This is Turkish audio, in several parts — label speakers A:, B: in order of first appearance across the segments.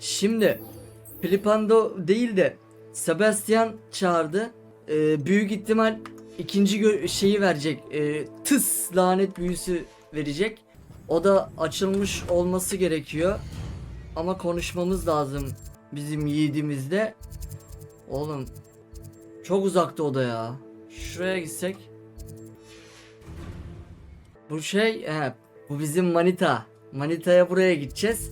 A: Şimdi Filipando değil de Sebastian çağırdı. Büyük ihtimal ikinci şeyi verecek. Tıs lanet büyüsü verecek. O da açılmış olması gerekiyor. Ama konuşmamız lazım bizim yiğidimizle. Oğlum çok uzakta o da ya. Şuraya gitsek. Bu şey bu bizim manita. Manitaya buraya gideceğiz.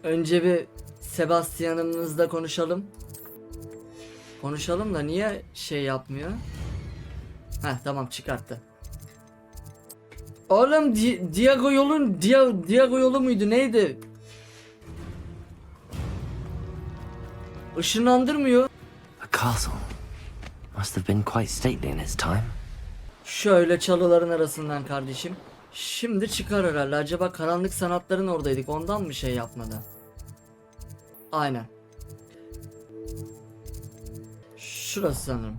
A: Önce bir Sebastian'ımızla konuşalım. Konuşalım da niye şey yapmıyor? Tamam çıkarttı. Oğlum Diago yolun Diago yolu muydu neydi? Işınlandırmıyor.
B: A castle. Must have been quite stately in its time.
A: Şöyle çalıların arasından kardeşim. Şimdi çıkar herhalde. Acaba karanlık sanatların oradaydık. Ondan mı şey yapmadı? Aynen. Şurası sanırım.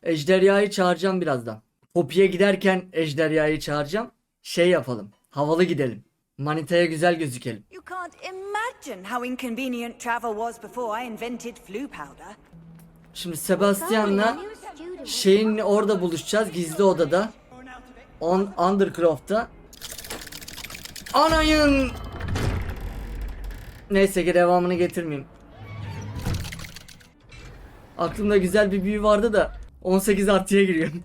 A: Ejderhayı çağıracağım birazdan. Poppy'ye giderken ejderhayı çağıracağım. Şey yapalım. Havalı gidelim. Manitaya güzel gözükelim.
C: You can't imagine how inconvenient travel was before I invented flue powder.
A: Şimdi Sebastian'la şeyin orada buluşacağız. Gizli odada. Undercroft'ta. Anayın. Neyse ki devamını getirmeyeyim. Aklımda güzel bir büyü vardı da 18 artıya giriyorum.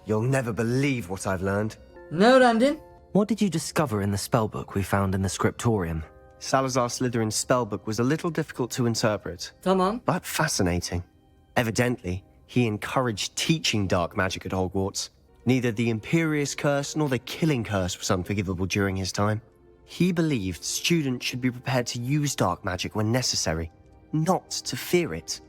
D: You'll never believe what I've learned.
A: Ne öğrendin?
B: What did you discover in the spellbook we found in the scriptorium?
D: Salazar Slytherin's spellbook was a little difficult to interpret,
A: Tamam.
D: but fascinating. Evidently, he encouraged teaching dark magic at Hogwarts. Neither the Imperious Curse nor the Killing Curse was unforgivable during his time. He believed students should be prepared to use dark magic when necessary, not to fear it.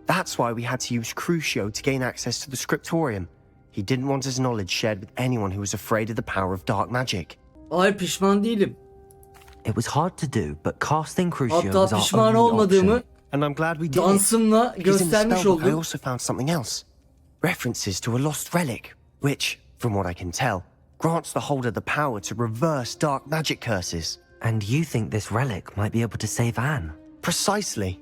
D: That's why we had to use Crucio to gain access to the scriptorium. He didn't want his knowledge shared with anyone who was afraid of the power of dark magic.
A: Ay pişman değilim.
B: It was hard to do, but casting Crucio
A: Hatta
B: was our
A: pişman
B: only
A: olmadığımı
B: option.
D: And I'm glad we did it.
A: dansımla
D: Because in the
A: göstermiş
D: spellbook I
A: oldum.
D: also found something else. References to a lost relic, which, from what I can tell, grants the holder the power to reverse dark magic curses.
B: And you think this relic might be able to save Anne?
D: Precisely.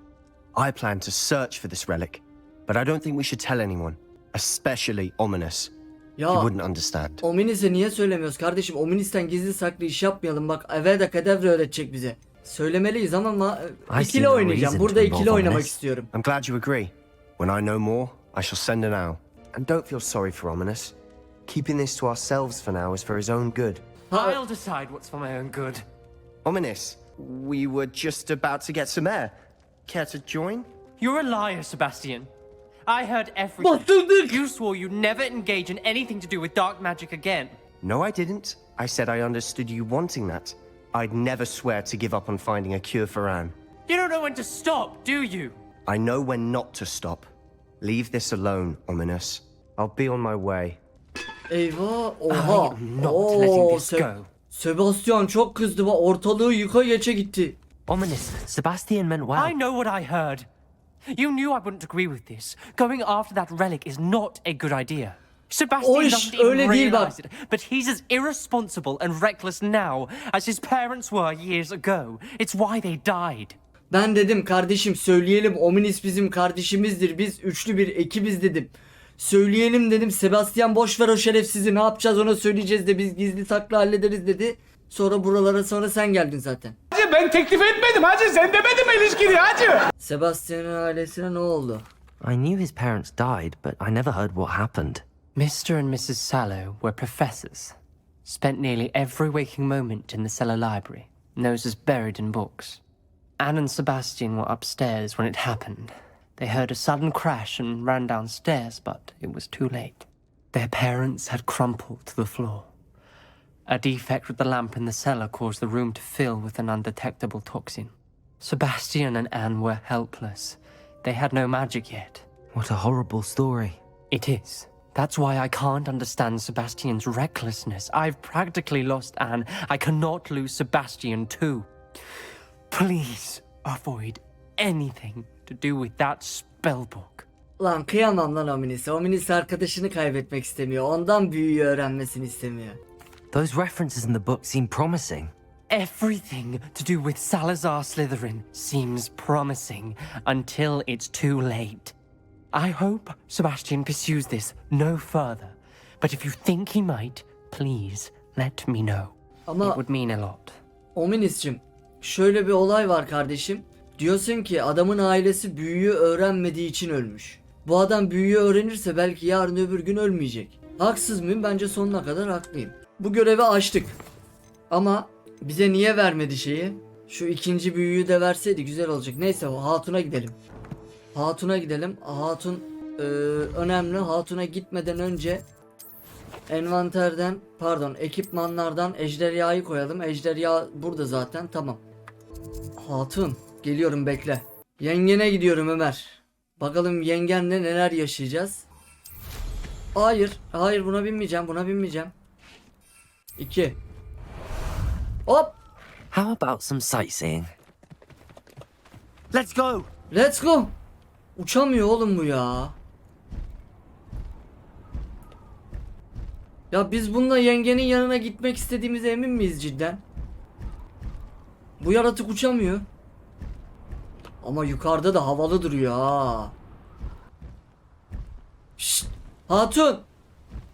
D: I plan to search for this relic, but I don't think we should tell anyone, especially Ominous. He
A: Ya
D: wouldn't understand.
A: Ominis'e niye söylemiyoruz kardeşim? Ominis'ten gizli saklı iş yapmayalım. Bak Avada Kedavra öğretecek bize. Söylemeliyiz ama
B: I see
A: ikili
B: no
A: oynayacağım.
B: reason
A: Burada
B: to
A: ikili
B: involve
A: oynamak
B: Ominous.
A: istiyorum.
D: I'm glad you agree. When I know more, I shall send her now. And don't feel sorry for Ominous. Keeping this to ourselves for now is for his own good.
E: I'll decide what's for my own good.
D: Ominous, we were just about to get some air. Care to join?
E: You're a liar, Sebastian. I heard everything.
A: Bastırdık.
E: You swore you'd never engage in anything to do with dark magic again.
D: No, I didn't. I said I understood you wanting that. I'd never swear to give up on finding a cure for Anne.
E: You don't know when to stop, do you?
D: I know when not to stop. Leave this alone, Ominous. I'll be on my way.
A: Eyvah.
E: I
A: Oha.
E: am not letting this
A: Se-
E: go.
A: Sebastian çok kızdı. Bak ortalığı yıka geçe gitti.
B: Ominous, Sebastian meant well.
E: I know what I heard. You knew I wouldn't agree with this. Going after that relic is not a good idea. Sebastian
A: O iş
E: doesn't even
A: öyle değil bak.
E: realize it, but he's as irresponsible and reckless now as his parents were years ago. It's why they died.
A: Ben dedim kardeşim söyleyelim. Ominis bizim kardeşimizdir. Biz üçlü bir ekibiz dedim. Söyleyelim dedim. Sebastian boş ver o şerefsizi. Ne yapacağız ona söyleyeceğiz de biz gizli saklı hallederiz dedi. Sonra buralara sonra sen geldin zaten.
F: Hacı ben teklif etmedim hacı, sen demedin mi ilişkili hacı?
A: Sebastian'ın ailesine ne oldu?
B: I knew his parents died, but I never heard what happened.
E: Mr. and Mrs. Sallow were professors. Spent nearly every waking moment in the cellar library, noses buried in books. Anne and Sebastian were upstairs when it happened. They heard a sudden crash and ran downstairs, but it was too late. Their parents had crumpled to the floor. A defect with the lamp in the cellar caused the room to fill with an undetectable toxin. Sebastian and Anne were helpless. They had no magic yet.
B: What a horrible story.
E: It is. That's why I can't understand Sebastian's recklessness. I've practically lost Anne. I cannot lose Sebastian too. Please avoid anything to do with that spellbook.
A: Lan kıyamam lan Ominis'e. Ominis arkadaşını kaybetmek istemiyor. Ondan büyüyü öğrenmesini istemiyor.
B: Those references in the book seem promising.
E: Everything to do with Salazar Slytherin seems promising until it's too late. I hope Sebastian pursues this no further. But if you think he might, please let me know.
A: Ama
E: It would mean a lot.
A: Ominis'cim, şöyle bir olay var kardeşim. Diyorsun ki adamın ailesi büyüyü öğrenmediği için ölmüş. Bu adam büyüyü öğrenirse belki yarın öbür gün ölmeyecek. Haksız mıyım? Bence sonuna kadar haklıyım. Bu görevi açtık. Ama bize niye vermedi şeyi? Şu ikinci büyüyü de verseydi güzel olacak. Neyse, Hatun'a gidelim. Hatun'a gidelim. Hatun önemli. Hatun'a gitmeden önce envanterden, pardon, ekipmanlardan ejderhayı koyalım. Ejderha burada zaten, tamam. Hatun geliyorum, bekle. Yengene gidiyorum Ömer. Bakalım yengenle neler yaşayacağız. Hayır buna binmeyeceğim. 2. Hop.
B: How about some sightseeing? Let's go!
A: Let's go. Uçamıyor oğlum bu ya. Ya biz bununla yengenin yanına gitmek istediğimize emin miyiz cidden? Bu yaratık uçamıyor. Ama yukarıda da havalı duruyor ha. Şşt, Hatun.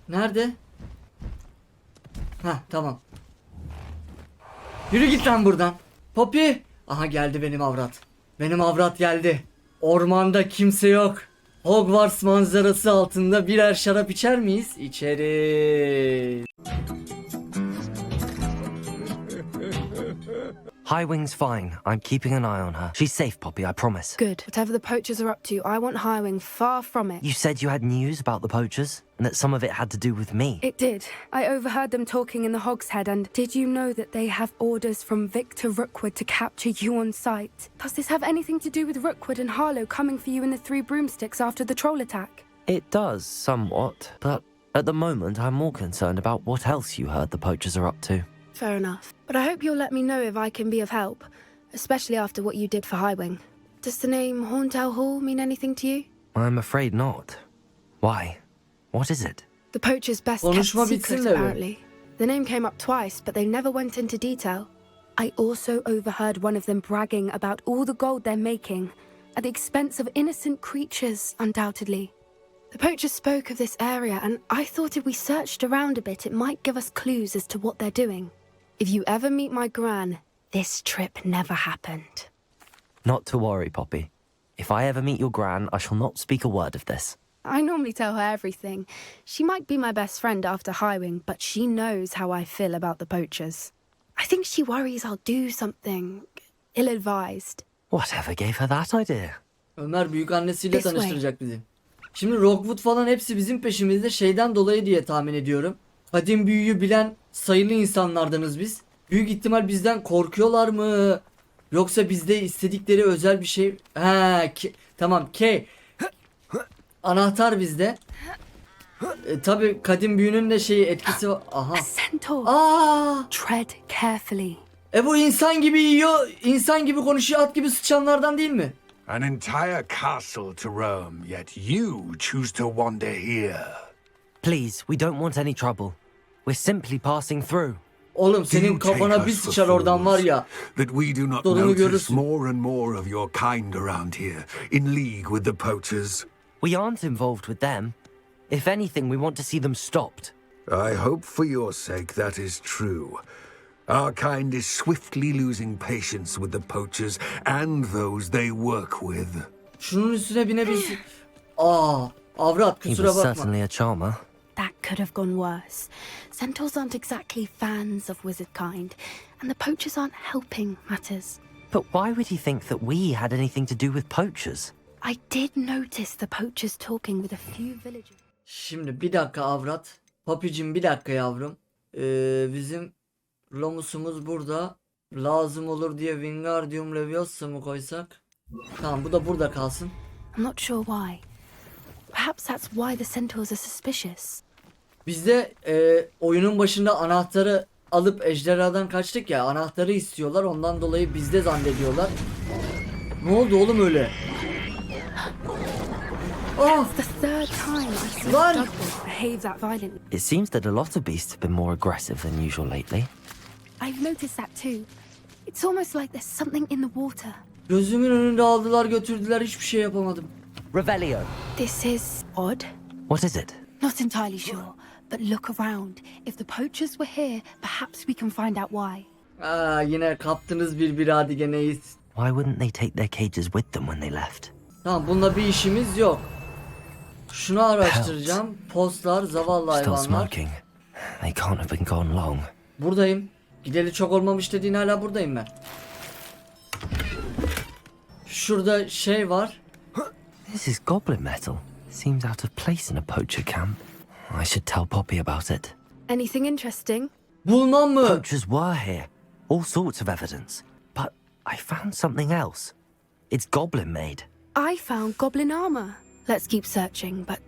A: Nerede? Heh, tamam. Yürü git lan buradan. Poppy. Aha geldi benim avrat. Benim avrat geldi. Ormanda kimse yok. Hogwarts manzarası altında birer şarap içer miyiz? İçeriz.
B: Highwing's fine. I'm keeping an eye on her. She's safe, Poppy, I promise.
G: Good. Whatever the poachers are up to, I want Highwing far from it.
B: You said you had news about the poachers, and that some of it had to do with me.
G: It did. I overheard them talking in the Hog's Head, and did you know that they have orders from Victor Rookwood to capture you on sight? Does this have anything to do with Rookwood and Harlow coming for you in the Three Broomsticks after the troll attack?
B: It does, somewhat, but at the moment I'm more concerned about what else you heard the poachers are up to.
G: Fair enough. But I hope you'll let me know if I can be of help, especially after what you did for Highwing. Does the name Horntail Hall mean anything to you?
B: I'm afraid not. Why? What is it?
G: The poacher's best kept
A: Konuşma
G: secret,
A: bitsin de bir.
G: apparently. The name came up twice, but they never went into detail. I also overheard one of them bragging about all the gold they're making, at the expense of innocent creatures, undoubtedly. The poacher spoke of this area, and I thought if we searched around a bit, it might give us clues as to what they're doing. If you ever meet my gran, this trip never happened.
B: Not to worry, Poppy. If I ever meet your gran, I shall not speak a word of this.
G: I normally tell her everything. She might be my best friend after Highwing, but she knows how I feel about the poachers. I think she worries I'll do something ill-advised.
B: Whatever gave her that idea?
A: Ömer büyük annesiyle
G: This way.
A: tanıştıracak bizi. Şimdi Rockwood falan hepsi bizim peşimizde şeyden dolayı diye tahmin ediyorum. Kadim büyüyü bilen sayılı insanlardanız biz. Büyük ihtimal bizden korkuyorlar mı? Yoksa bizde istedikleri özel bir şey... Tamam, anahtar bizde. Tabi kadim büyünün de şeyi etkisi var. Aha.
G: A centaur.
A: Aa!
G: Tread carefully.
A: Bu insan gibi yiyor, insan gibi konuşuyor, at gibi sıçanlardan değil mi?
H: An entire castle to roam, yet you choose to wander here.
B: Please, we don't want any trouble. We're simply passing through.
A: Oğlum
H: Do
A: senin
H: you take
A: kafana bir
H: us for
A: sıçar oradan var
H: fools,
A: ya.
H: that we do not
A: Sonunu
H: notice
A: görürsün.
H: more and more of your kind around here, in league with the poachers?
B: We aren't involved with them. If anything, we want to see them stopped.
H: I hope for your sake that is true. Our kind is swiftly losing patience with the poachers and those they work with.
A: Şunun üstüne binebilsin. Avrat
B: He
A: kusura
B: was
A: bakma.
B: certainly a charmer.
G: That could have gone worse. Centaurs aren't exactly fans of wizard kind, and the poachers aren't helping matters.
B: But why would he think that we had anything to do with poachers?
G: I did notice the poachers talking with a few villagers.
A: Şimdi bir dakika avrat. Papicim bir dakika yavrum. Bizim Lomus'umuz burada. Lazım olur diye Wingardium Leviosa mı koysak? Tamam, bu da burada kalsın.
G: I'm not sure why. Perhaps that's why the centaurs are suspicious.
A: Biz de oyunun başında anahtarı alıp ejderhadan kaçtık ya, anahtarı istiyorlar, ondan dolayı bizde zannediyorlar. Ne oldu oğlum öyle?
G: It's the third time I've seen
A: Run!
G: Dugwood behave that violently.
B: It seems that a lot of beasts have been more aggressive than usual lately.
G: I've noticed that too. It's almost like there's something in the water.
A: Gözümün önünde aldılar götürdüler, hiçbir şey yapamadım.
B: Revelio.
G: This is odd.
B: What is it?
G: Not entirely sure, but look around. If the poachers were here, perhaps we can find out why.
A: Yine kaptınız bir hadi gene iyiyiz.
B: Why wouldn't they take their cages with them when they left?
A: Tamam, bununla bir işimiz yok. Şunu araştıracağım. Postlar, zavallı
B: Still
A: hayvanlar.
B: smoking. They can't have been gone long.
A: Buradayım. Gideli çok olmamış dediğin, hala buradayım ben. Şurada şey var.
B: This is goblin metal. Seems out of place in a poacher camp. I should tell Poppy about it.
G: Anything interesting?
A: Bulmam mı?
B: Poachers were here. All sorts of evidence. But I found something else. It's goblin made.
G: I found goblin armor. Let's keep searching, but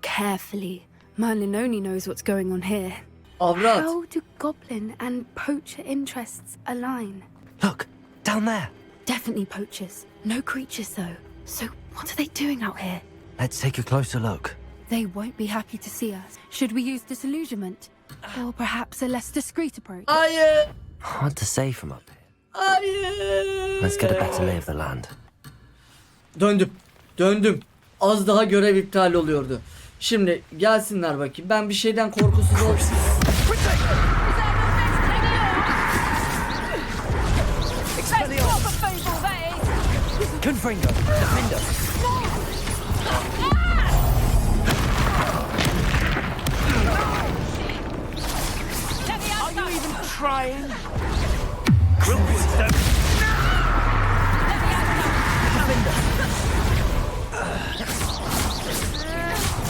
G: carefully. Merlin only knows what's going on here.
A: Avrat.
G: How do goblin and poacher interests align?
B: Look, down there.
G: Definitely poachers. No creatures though. So what are they doing out here?
B: Let's take a closer look.
G: They won't be happy to see us. Should we use disillusionment? Or perhaps a less discreet approach?
A: Hayır.
B: Hard to say from up here.
A: Hayır.
B: Let's get a better lay of the land.
A: Döndüm. Az daha görev iptal oluyordu. Şimdi gelsinler bakayım. Ben bir şeyden korkusuz ol.
B: Confringo, defender.
F: Are you even trying?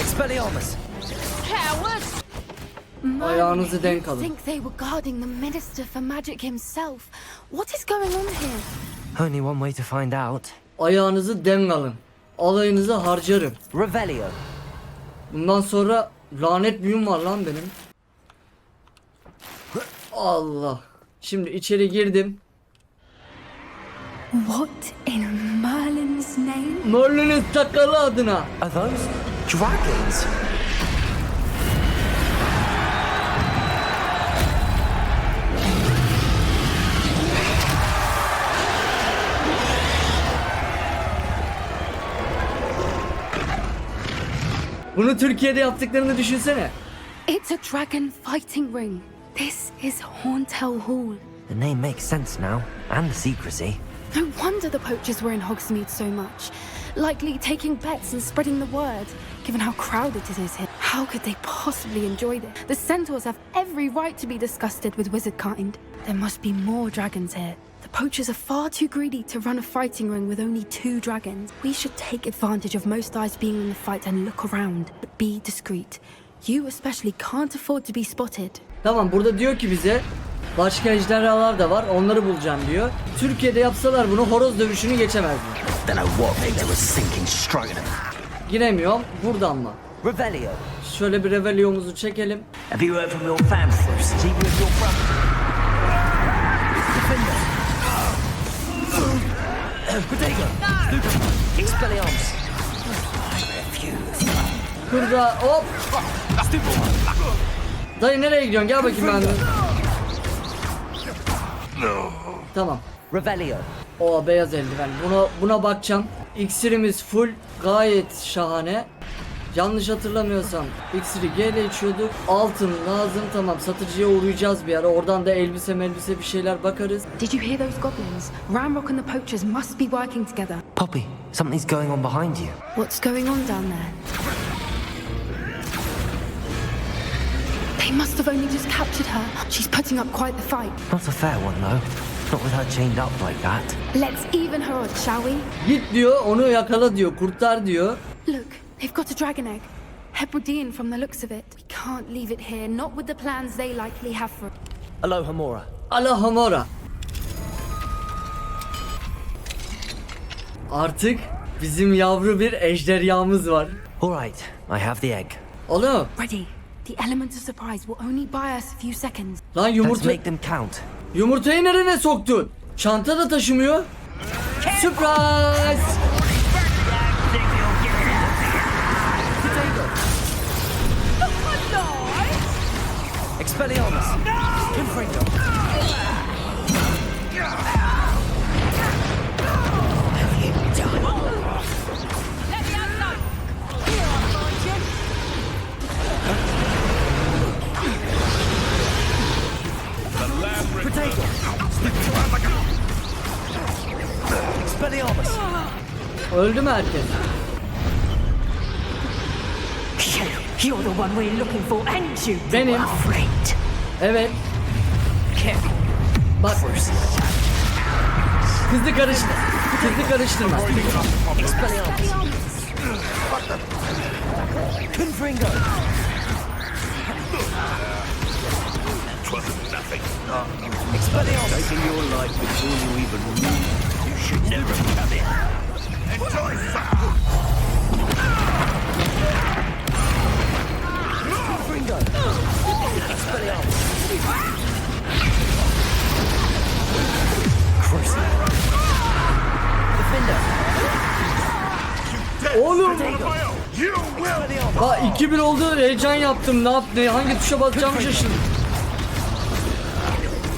B: Expelliarmus.
A: Ayağınızı denk
G: I
A: alın.
G: think they were guarding the Minister for Magic himself. What is going on here?
B: Only one way to find out.
A: Ayağınızı denk alın. Alayınızı harcarım.
B: Revelio.
A: Bundan sonra lanet büyüm var lan benim. Allah. Şimdi içeri girdim.
G: What in Merlin's name?
A: Merlin'in sakalı adına.
B: Are those dragons?
A: Bunu Türkiye'de yaptıklarını düşünsene.
G: It's a dragon fighting ring. This is Hauntel Hall.
B: The name makes sense now, and the secrecy.
G: No wonder the poachers were in Hogsmeade so much. Likely taking bets and spreading the word, given how crowded it is here. How could they possibly enjoy this? The centaurs have every right to be disgusted with wizard kind. There must be more dragons here. The poachers are far too greedy to run a fighting ring with only 2 dragons. We should take advantage of most eyes being in the fight and look around, but be discreet. You especially can't afford to be spotted.
A: Tamam, burada diyor ki bize başka ejderhalar da var, onları bulacağım diyor. Türkiye'de yapsalar bunu horoz dövüşünü geçemezler. Giremiyorum buradan mı?
B: Revelio.
A: Şöyle bir Revelio'muzu çekelim.
I: Have you heard from your family? Even with your brother?
B: Protego. Expelliarmus.
A: Burada hop. Dayı nereye gidiyorsun? Gel bakayım ben de. Tamam.
B: Revelio.
A: O beyaz eldiven. Buna bakacağım. İksirimiz full. Gayet şahane. Yanlış hatırlamıyorsam iksiri G ile içiyorduk. Altın lazım, tamam, satıcıya uğrayacağız bir ara. Oradan da elbise bir şeyler bakarız.
G: Did you hear those goblins? Ramrock and the poachers must be working together.
B: Poppy, something's going on behind you.
G: What's going on down there? They must have only just captured her. She's putting up quite the fight.
B: Not a fair one though. Not with her chained up like that.
G: Let's even her odds, shall we?
A: Git diyor, onu yakala diyor, kurtar diyor.
G: Look, they've got a dragon egg. Hebridean from the looks of it. We can't leave it here, not with the plans they likely have for it.
B: Aloha Mora.
A: Alahamora. Artık bizim yavru bir ejderhamız var.
B: Alright, I have the egg.
A: Oğlum,
G: Ready. The element of surprise will only buy us a few seconds.
A: lan
B: Let's make them count.
A: yumurtayı nereye soktun? Çanta da taşımıyor. Surprise!
B: Expelliarmus. Confringo.
A: Öldü mü herkes?
I: You're the one we're looking for, ain't you?
A: Benim.
I: Afraid.
A: Evet.
I: Careful.
A: Bak. Hızlı karıştır. Hızlı karıştırma.
I: Confringo. Expelliarmus. Taking your life before you even move. You should never come in. Enjoy fire. Confringo. Expelliarmus. Crucible. Defender.
A: Oğlum. Ha 2-1 oldu. Heyecan yaptım. Ne yaptı? Hangi tuşa basacağımı şaşırdım.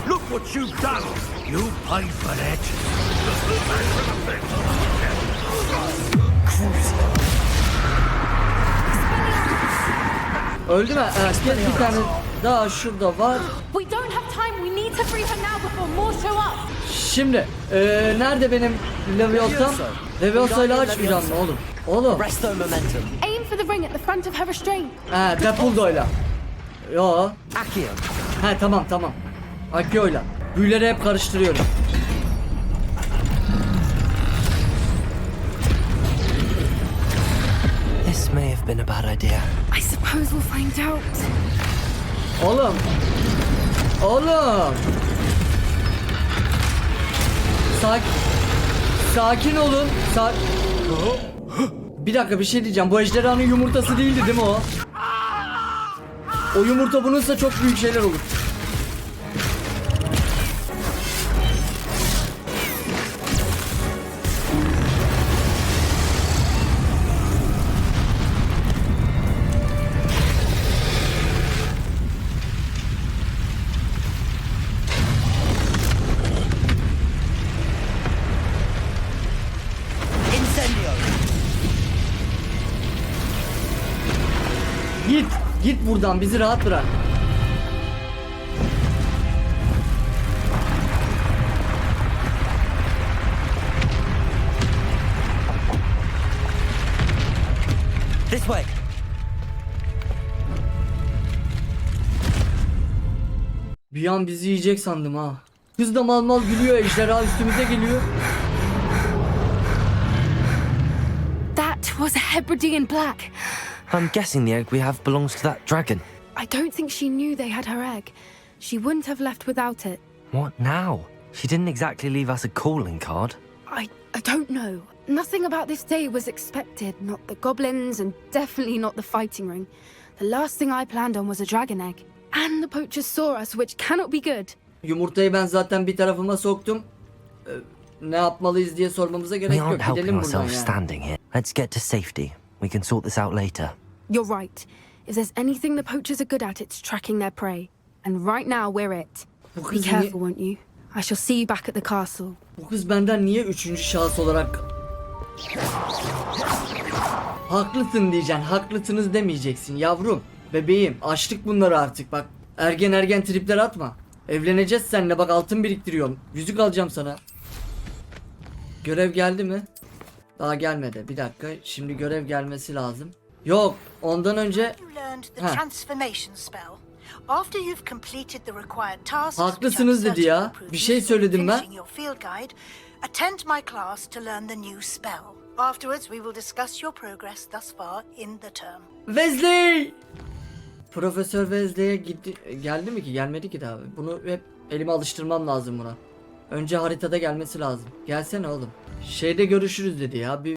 I: Look what you've done. You paid for that.
A: Öldü mü? Evet, bir tane daha şurada var.
G: We don't have time. We need to free her now before more show up.
A: Şimdi nerede benim Leviosa? Leviosa ile açmayacağım mı oğlum? Oğlum.
I: Resto momentum.
G: Aim for the ring at the front of her restraint.
A: Depuldo'yla. Yo.
I: Aksiyon.
A: Tamam. Akio'yla. Büyüleri hep karıştırıyorum.
B: This may have been a bad idea.
G: I suppose we'll find out.
A: Oğlum. Sakin olun. Bir dakika, bir şey diyeceğim. Bu ejderhanın yumurtası değildi değil mi o? O yumurta bununsa çok büyük şeyler olur. Git buradan, bizi rahat bırak.
B: This way.
A: Bir an bizi yiyecek sandım ha. Kız da mal gülüyor, ejderha üstümüze geliyor.
G: That was a Hebridean black.
B: I'm guessing the egg we have belongs to that dragon.
G: I don't think she knew they had her egg. She wouldn't have left without it.
B: What now? She didn't exactly leave us a calling card.
G: I don't know. Nothing about this day was expected. Not the goblins and definitely not the fighting ring. The last thing I planned on was a dragon egg. And the poachers saw us, which cannot be good.
A: Yumurtayı ben zaten bir tarafıma soktum. Ne yapmalıyız diye sormamıza gerek
B: We aren't
A: yok.
B: helping
A: Gidelim buradan
B: ourselves
A: yani.
B: standing here. Let's get to safety. We can sort this out later.
G: You're right. If there's anything the poachers are good at, it's tracking their prey. And right now, we're it.
A: Bu
G: Be
A: kız,
G: careful, won't you? I shall see you back at the castle.
A: bu kız benden niye üçüncü şahıs olarak... Haklısın diyeceksin. Haklısınız demeyeceksin yavrum. Bebeğim, açtık bunları artık bak. Ergen tripler atma. Evleneceğiz seninle, bak altın biriktiriyorum. Yüzük alacağım sana. Görev geldi mi? Daha gelmedi. Bir dakika. Şimdi görev gelmesi lazım. Yok. Ondan önce... Haklısınız dedi ya. Bir şey söyledim ben.
C: Attend my class to learn the new spell. Afterwards, we will discuss your progress thus far in the term.
A: Wesley! Profesör Wesley'e geldi mi ki? Gelmedi ki daha. Bunu hep elime alıştırmam lazım buna. Önce haritada gelmesi lazım. Gelsene oğlum. Şeyde görüşürüz dedi ya. Bir